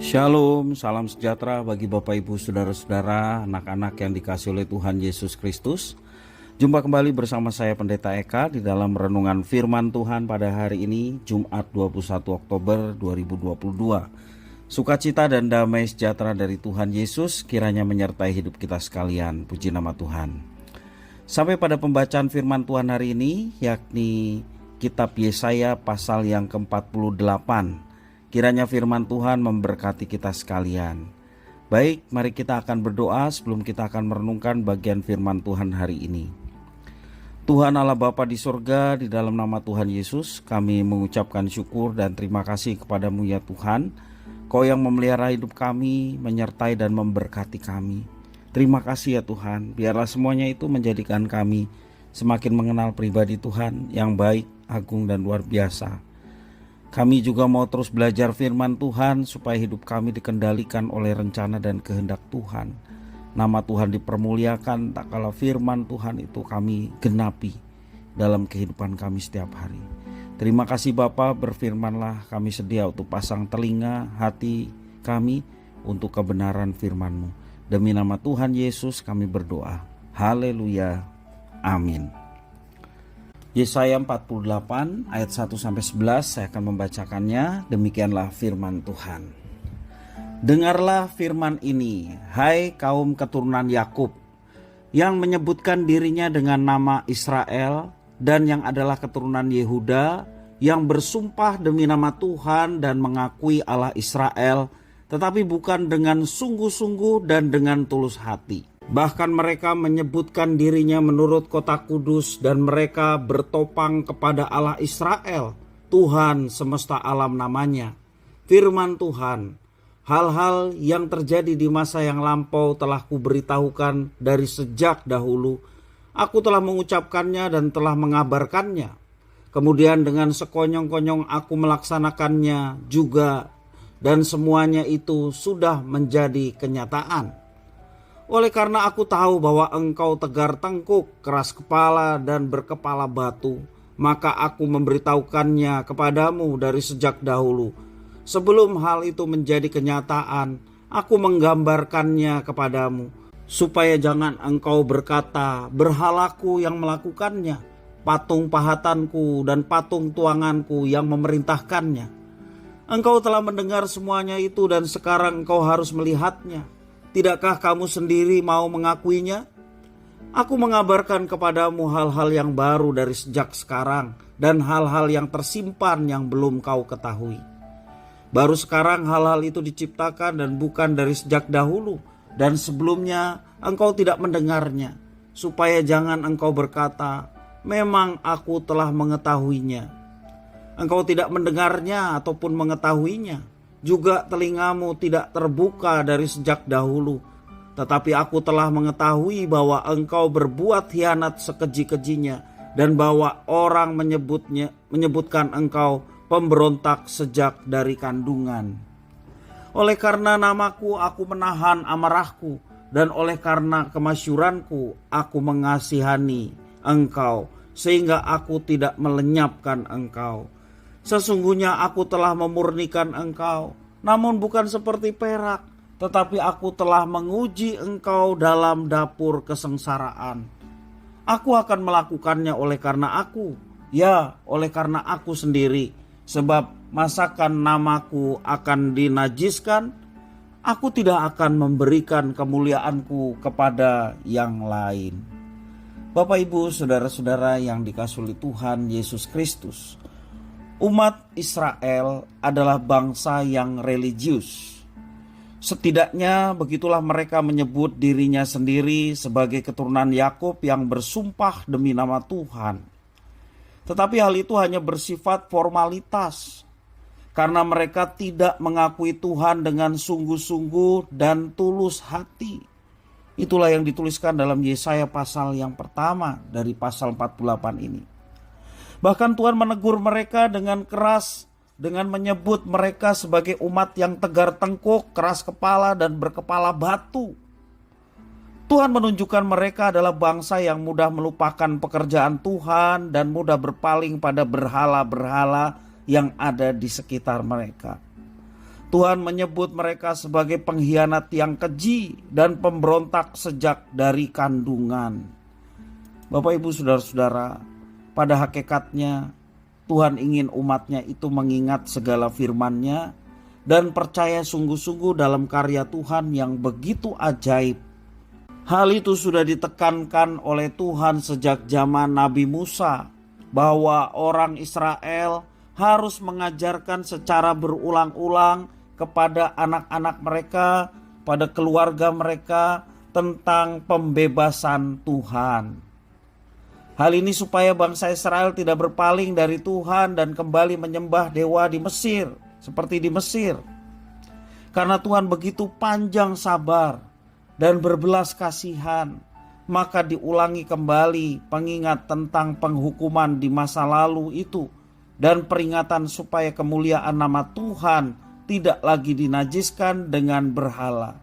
Shalom, salam sejahtera bagi Bapak Ibu Saudara-saudara, anak-anak yang dikasihi oleh Tuhan Yesus Kristus. Jumpa kembali bersama saya Pendeta Eka di dalam renungan firman Tuhan pada hari ini, Jumat 21 Oktober 2022. Sukacita dan damai sejahtera dari Tuhan Yesus kiranya menyertai hidup kita sekalian. Puji nama Tuhan. Sampai pada pembacaan firman Tuhan hari ini, yakni kitab Yesaya pasal yang ke-48. Kiranya firman Tuhan memberkati kita sekalian. Baik, mari kita akan berdoa sebelum kita akan merenungkan bagian firman Tuhan hari ini. Tuhan Allah Bapa di surga, di dalam nama Tuhan Yesus, kami mengucapkan syukur dan terima kasih kepadamu ya Tuhan. Kau yang memelihara hidup kami, menyertai dan memberkati kami. Terima kasih ya Tuhan, biarlah semuanya itu menjadikan kami semakin mengenal pribadi Tuhan yang baik, agung dan luar biasa. Kami juga mau terus belajar firman Tuhan supaya hidup kami dikendalikan oleh rencana dan kehendak Tuhan. Nama Tuhan dipermuliakan tak kala firman Tuhan itu kami genapi dalam kehidupan kami setiap hari. Terima kasih Bapa, berfirmanlah, kami sedia untuk pasang telinga hati kami untuk kebenaran firman-Mu. Demi nama Tuhan Yesus kami berdoa. Haleluya. Amin. Yesaya 48 ayat 1-11 saya akan membacakannya. Demikianlah firman Tuhan. Dengarlah firman ini, hai kaum keturunan Yakub, yang menyebutkan dirinya dengan nama Israel dan yang adalah keturunan Yehuda, yang bersumpah demi nama Tuhan dan mengakui Allah Israel, tetapi bukan dengan sungguh-sungguh dan dengan tulus hati. Bahkan mereka menyebutkan dirinya menurut kota kudus dan mereka bertopang kepada Allah Israel, Tuhan semesta alam namanya. Firman Tuhan, hal-hal yang terjadi di masa yang lampau telah kuberitahukan dari sejak dahulu. Aku telah mengucapkannya dan telah mengabarkannya. Kemudian dengan sekonyong-konyong aku melaksanakannya juga, dan semuanya itu sudah menjadi kenyataan. Oleh karena aku tahu bahwa engkau tegar tengkuk, keras kepala dan berkepala batu, maka aku memberitahukannya kepadamu dari sejak dahulu. Sebelum hal itu menjadi kenyataan, aku menggambarkannya kepadamu, supaya jangan engkau berkata, berhalaku yang melakukannya, patung pahatanku dan patung tuanganku yang memerintahkannya. Engkau telah mendengar semuanya itu dan sekarang engkau harus melihatnya. Tidakkah kamu sendiri mau mengakuinya? Aku mengabarkan kepadamu hal-hal yang baru dari sejak sekarang dan hal-hal yang tersimpan yang belum kau ketahui. Baru sekarang hal-hal itu diciptakan dan bukan dari sejak dahulu, dan sebelumnya engkau tidak mendengarnya, supaya jangan engkau berkata, memang aku telah mengetahuinya. Engkau tidak mendengarnya ataupun mengetahuinya. Juga telingamu tidak terbuka dari sejak dahulu. Tetapi aku telah mengetahui bahwa engkau berbuat hianat sekeji-kejinya, dan bahwa orang menyebutkan engkau pemberontak sejak dari kandungan. Oleh karena namaku aku menahan amarahku, dan oleh karena kemasyuranku aku mengasihani engkau, sehingga aku tidak melenyapkan engkau. Sesungguhnya aku telah memurnikan engkau, namun bukan seperti perak, tetapi aku telah menguji engkau dalam dapur kesengsaraan. Aku akan melakukannya oleh karena aku, ya oleh karena aku sendiri, sebab masakan namaku akan dinajiskan. Aku tidak akan memberikan kemuliaanku kepada yang lain. Bapak Ibu saudara-saudara yang dikasihi Tuhan Yesus Kristus, umat Israel adalah bangsa yang religius. Setidaknya begitulah mereka menyebut dirinya sendiri sebagai keturunan Yakub yang bersumpah demi nama Tuhan. Tetapi hal itu hanya bersifat formalitas, karena mereka tidak mengakui Tuhan dengan sungguh-sungguh dan tulus hati. Itulah yang dituliskan dalam Yesaya pasal yang pertama dari pasal 48 ini. Bahkan Tuhan menegur mereka dengan keras dengan menyebut mereka sebagai umat yang tegar tengkuk, keras kepala dan berkepala batu. Tuhan menunjukkan mereka adalah bangsa yang mudah melupakan pekerjaan Tuhan dan mudah berpaling pada berhala-berhala yang ada di sekitar mereka. Tuhan menyebut mereka sebagai pengkhianat yang keji dan pemberontak sejak dari kandungan. Bapak, Ibu, Saudara-saudara, pada hakikatnya Tuhan ingin umatnya itu mengingat segala firman-Nya dan percaya sungguh-sungguh dalam karya Tuhan yang begitu ajaib. Hal itu sudah ditekankan oleh Tuhan sejak zaman Nabi Musa, bahwa orang Israel harus mengajarkan secara berulang-ulang kepada anak-anak mereka, pada keluarga mereka, tentang pembebasan Tuhan. Hal ini supaya bangsa Israel tidak berpaling dari Tuhan dan kembali menyembah dewa di Mesir, seperti di Mesir. Karena Tuhan begitu panjang sabar dan berbelas kasihan, maka diulangi kembali pengingat tentang penghukuman di masa lalu itu dan peringatan supaya kemuliaan nama Tuhan tidak lagi dinajiskan dengan berhala.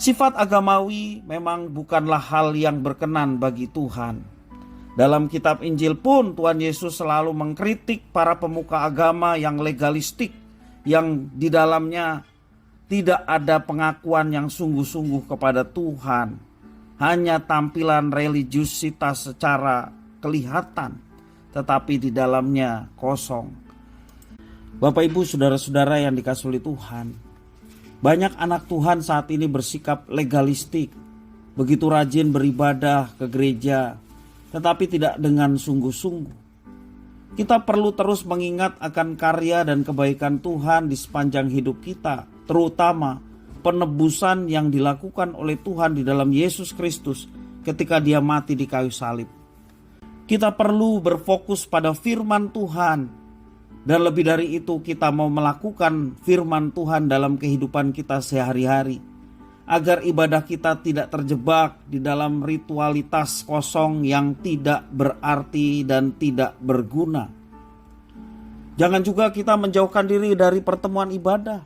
Sifat agamawi memang bukanlah hal yang berkenan bagi Tuhan. Dalam kitab Injil pun Tuhan Yesus selalu mengkritik para pemuka agama yang legalistik, yang di dalamnya tidak ada pengakuan yang sungguh-sungguh kepada Tuhan. Hanya tampilan religiusitas secara kelihatan, tetapi di dalamnya kosong. Bapak, Ibu, Saudara-saudara yang dikasihi oleh Tuhan, banyak anak Tuhan saat ini bersikap legalistik, begitu rajin beribadah ke gereja, tetapi tidak dengan sungguh-sungguh. Kita perlu terus mengingat akan karya dan kebaikan Tuhan di sepanjang hidup kita, terutama penebusan yang dilakukan oleh Tuhan di dalam Yesus Kristus ketika Dia mati di kayu salib. Kita perlu berfokus pada firman Tuhan, dan lebih dari itu kita mau melakukan firman Tuhan dalam kehidupan kita sehari-hari, agar ibadah kita tidak terjebak di dalam ritualitas kosong yang tidak berarti dan tidak berguna. Jangan juga kita menjauhkan diri dari pertemuan ibadah.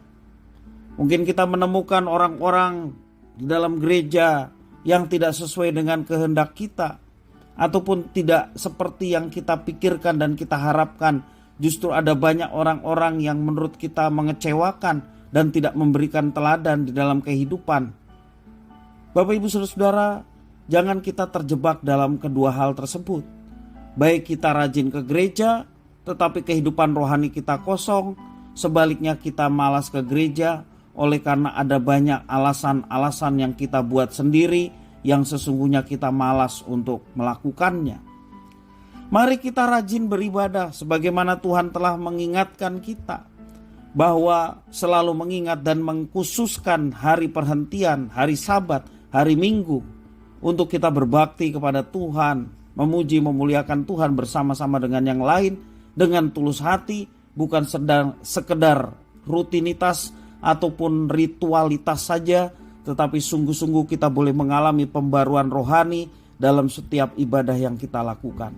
Mungkin kita menemukan orang-orang di dalam gereja yang tidak sesuai dengan kehendak kita, ataupun tidak seperti yang kita pikirkan dan kita harapkan. Justru ada banyak orang-orang yang menurut kita mengecewakan dan tidak memberikan teladan di dalam kehidupan. Bapak, Ibu, Saudara-saudara, jangan kita terjebak dalam kedua hal tersebut. Baik kita rajin ke gereja, tetapi kehidupan rohani kita kosong. Sebaliknya kita malas ke gereja oleh karena ada banyak alasan-alasan yang kita buat sendiri, yang sesungguhnya kita malas untuk melakukannya. Mari kita rajin beribadah sebagaimana Tuhan telah mengingatkan kita, bahwa selalu mengingat dan mengkhususkan hari perhentian, hari Sabat, hari Minggu untuk kita berbakti kepada Tuhan, memuji memuliakan Tuhan bersama-sama dengan yang lain dengan tulus hati, bukan sekedar rutinitas ataupun ritualitas saja, tetapi sungguh-sungguh kita boleh mengalami pembaruan rohani dalam setiap ibadah yang kita lakukan.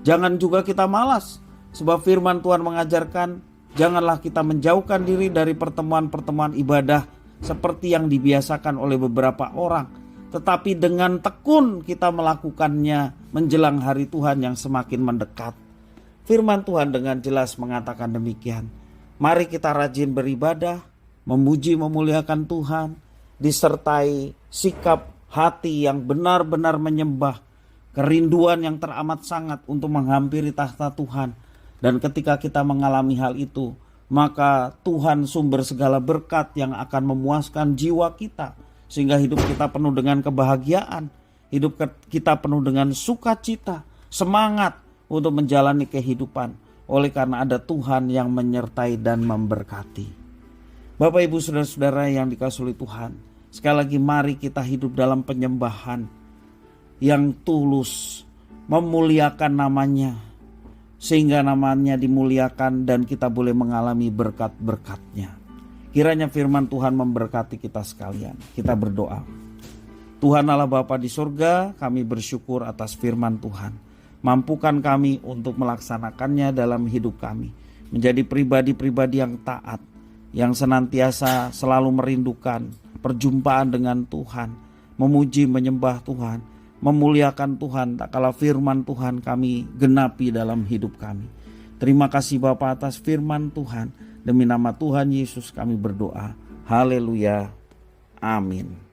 Jangan juga kita malas, sebab firman Tuhan mengajarkan, janganlah kita menjauhkan diri dari pertemuan-pertemuan ibadah seperti yang dibiasakan oleh beberapa orang, tetapi dengan tekun kita melakukannya menjelang hari Tuhan yang semakin mendekat. Firman Tuhan dengan jelas mengatakan demikian. Mari kita rajin beribadah, memuji memuliakan Tuhan, disertai sikap hati yang benar-benar menyembah, kerinduan yang teramat sangat untuk menghampiri tahta Tuhan. Dan ketika kita mengalami hal itu, maka Tuhan sumber segala berkat yang akan memuaskan jiwa kita, sehingga hidup kita penuh dengan kebahagiaan, hidup kita penuh dengan sukacita, semangat untuk menjalani kehidupan, oleh karena ada Tuhan yang menyertai dan memberkati. Bapak, Ibu, Saudara-saudara yang dikasihi oleh Tuhan, sekali lagi mari kita hidup dalam penyembahan yang tulus, memuliakan namanya, sehingga namanya dimuliakan dan kita boleh mengalami berkat-berkatnya. Kiranya firman Tuhan memberkati kita sekalian. Kita berdoa. Tuhan Allah Bapa di surga, kami bersyukur atas firman Tuhan. Mampukan kami untuk melaksanakannya dalam hidup kami, menjadi pribadi-pribadi yang taat, yang senantiasa selalu merindukan perjumpaan dengan Tuhan, memuji menyembah Tuhan, memuliakan Tuhan, tak kala firman Tuhan kami genapi dalam hidup kami. Terima kasih Bapa atas firman Tuhan, Demi nama Tuhan Yesus kami berdoa. Haleluya. Amin.